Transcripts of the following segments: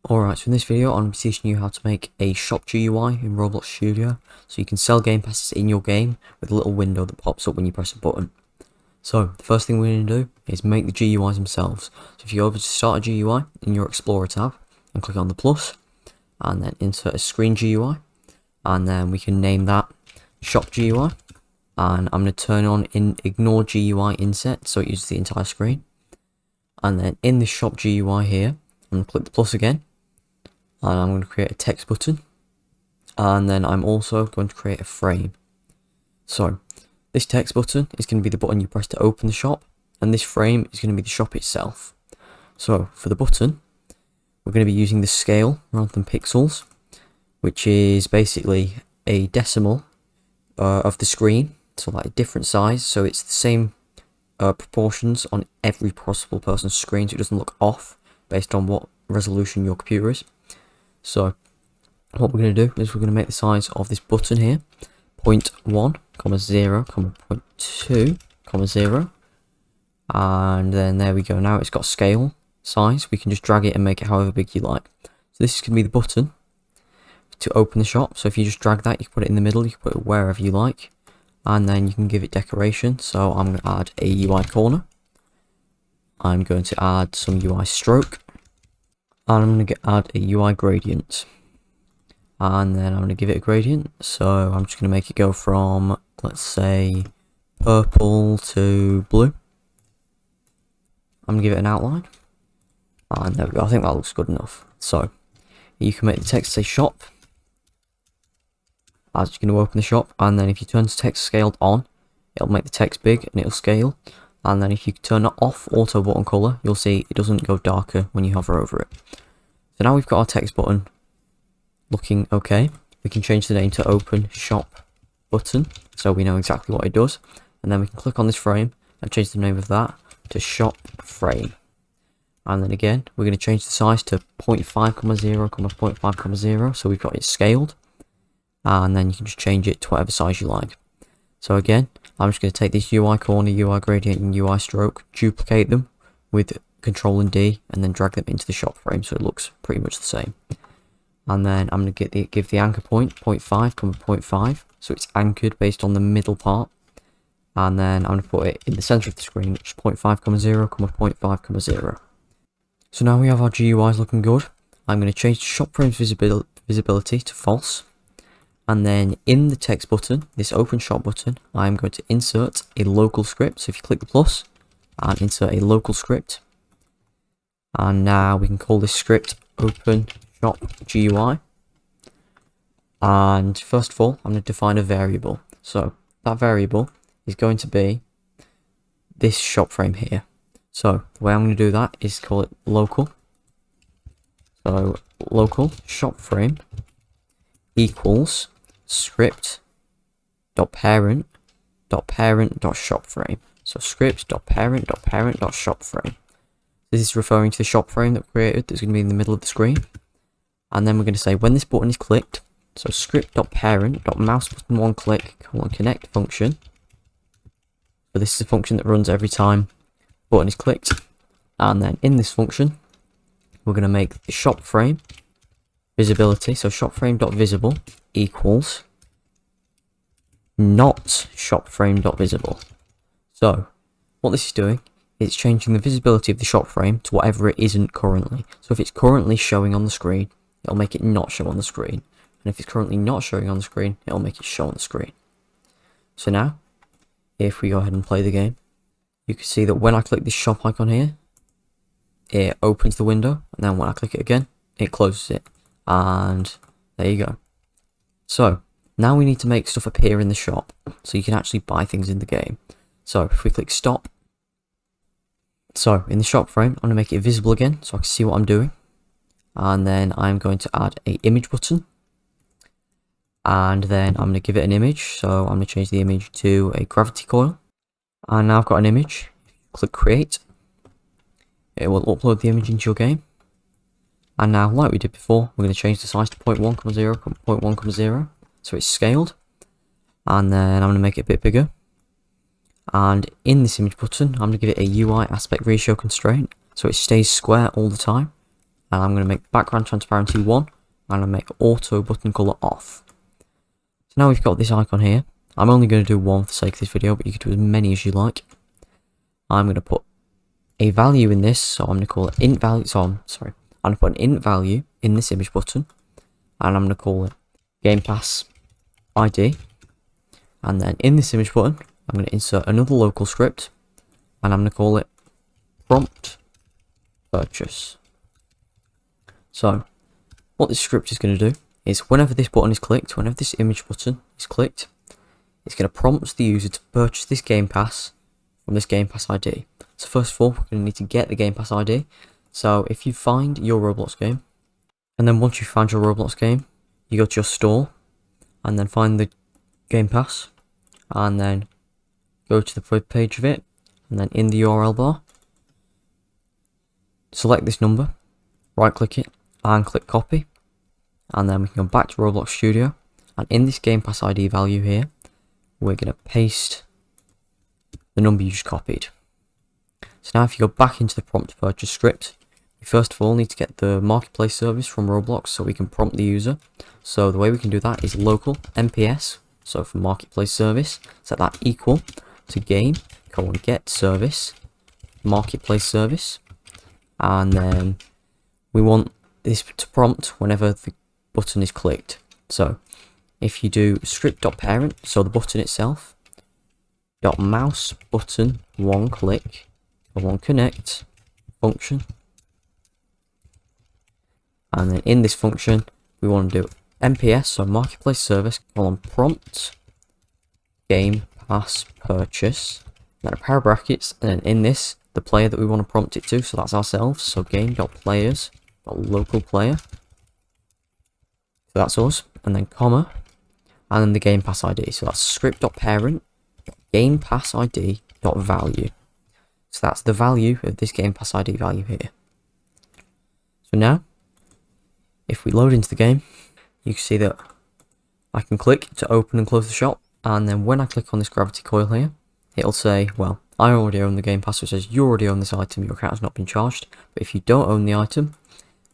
Alright, so in this video I'm going to be teaching you how to make a Shop GUI in Roblox Studio so you can sell game passes in your game with a little window that pops up when you press a button. So the first thing we're going to do is make the GUIs themselves. So if you go over to start a GUI in your Explorer tab and click on the plus and then insert a screen GUI, and then we can name that Shop GUI, and I'm going to turn on ignore GUI inset so it uses the entire screen. And then in the Shop GUI here I'm going to click the plus again, and I'm going to create a text button, and then I'm also going to create a frame. So this text button is going to be the button you press to open the shop, and this frame is going to be the shop itself. So for the button, we're going to be using the scale rather than pixels, which is basically a decimal of the screen, so like a different size, so it's the same proportions on every possible person's screen, so it doesn't look off based on what resolution your computer is. So what we're going to do is we're going to make the size of this button here 0.1, 0, 0.2, 0, and then there we go. Now it's got scale size. We can just drag it and make it however big you like. So this is going to be the button to open the shop. So if you just drag that, you can put it in the middle, you can put it wherever you like, and then you can give it decoration. So I'm going to add a UI corner, I'm going to add some UI stroke, and I'm going to add a UI gradient, and then I'm going to give it a gradient. So I'm just going to make it go from, let's say, purple to blue. I'm going to give it an outline, and there we go. I think that looks good enough. So you can make the text say shop as you're going to open the shop, and then if you turn the text scaled on, it'll make the text big and it'll scale. And then if you turn it off auto button color, you'll see it doesn't go darker when you hover over it. So now we've got our text button looking okay. We can change the name to open shop button so we know exactly what it does, and then we can click on this frame and change the name of that to shop frame. And then again we're going to change the size to 0.5, 0.5, 0, so we've got it scaled, and then you can just change it to whatever size you like. So again, I'm just going to take this UI corner, UI gradient and UI stroke, duplicate them with Control and D, and then drag them into the shop frame so it looks pretty much the same. And then I'm going to give the anchor point 0.5, 0.5, so it's anchored based on the middle part. And then I'm going to put it in the center of the screen, which is 0.5, 0, 0.5, 0. So now we have our GUIs looking good. I'm going to change the shop frame's visibility to false. And then in the text button, this open shop button, I'm going to insert a local script. So if you click the plus and insert a local script, and now we can call this script open shop GUI. And first of all, I'm going to define a variable. So that variable is going to be this shop frame here. So the way I'm going to do that is call it local. So local shop frame equals script.parent.parent.shop frame. So script.parent.parent.shop frame. This is referring to the shop frame that we created that's going to be in the middle of the screen. And then we're going to say when this button is clicked, so script.parent.mouse button one click connect function. So this is a function that runs every time the button is clicked. And then in this function, we're going to make the shop frame visibility, so shop frame.visible equals not shop frame.visible. So what this is doing, it's changing the visibility of the shop frame to whatever it isn't currently. So if it's currently showing on the screen, it'll make it not show on the screen, and if it's currently not showing on the screen, it'll make it show on the screen. So now if we go ahead and play the game, you can see that when I click this shop icon here, it opens the window, and then when I click it again, it closes it. And there you go. So now we need to make stuff appear in the shop so you can actually buy things in the game. So if we click stop, so in the shop frame, I'm going to make it visible again so I can see what I'm doing. And then I'm going to add a image button, and then I'm going to give it an image. So I'm going to change the image to a gravity coil. And now I've got an image. Click create. It will upload the image into your game. And now, like we did before, we're going to change the size to 0.1, 0, 0.1, 0, so it's scaled. And then I'm going to make it a bit bigger. And in this image button, I'm going to give it a UI aspect ratio constraint, so it stays square all the time. and I'm going to make background transparency 1, and I'll make auto button color off. So now we've got this icon here. I'm only going to do one for the sake of this video, but you can do as many as you like. I'm going to put a value in this, so I'm going to call it int value. I'm going to put an int value in this image button, and I'm going to call it game pass ID. And then in this image button, I'm going to insert another local script, and I'm going to call it prompt purchase. So what this script is going to do is whenever this button is clicked, whenever this image button is clicked, it's going to prompt the user to purchase this game pass from this game pass ID. So first of all, we're going to need to get the game pass ID. So if you find your Roblox game, and then once you find your Roblox game, you go to your store, and then find the game pass, and then go to the web page of it, and then in the URL bar, select this number, right click it, and click copy, and then we can go back to Roblox Studio, and in this game pass ID value here, we're going to paste the number you just copied. So now if you go back into the prompt purchase script, we first of all need to get the marketplace service from Roblox so we can prompt the user. So the way we can do that is local MPS, so for marketplace service, set that equal to game get service marketplace service, and then we want this to prompt whenever the button is clicked. So if you do script.parent, so the button itself, dot mouse button one click or one connect function, and then in this function we want to do MPS, so marketplace service colon prompt game pass purchase, then a pair of brackets, and then in this the player that we want to prompt it to, so that's ourselves, so game.players.local player, so that's us, and then comma, and then the game pass ID, so that's script.parent game pass ID value. So that's the value of this game pass ID value here. So now if we load into the game, you can see that I can click to open and close the shop, and then when I click on this gravity coil here, it'll say, well, I already own the game pass, so it says you already own this item, your account has not been charged. But if you don't own the item,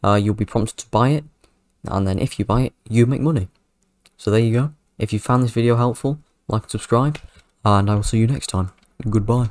you'll be prompted to buy it, and then if you buy it, you make money. So there you go. If you found this video helpful, like and subscribe, and I will see you next time. Goodbye.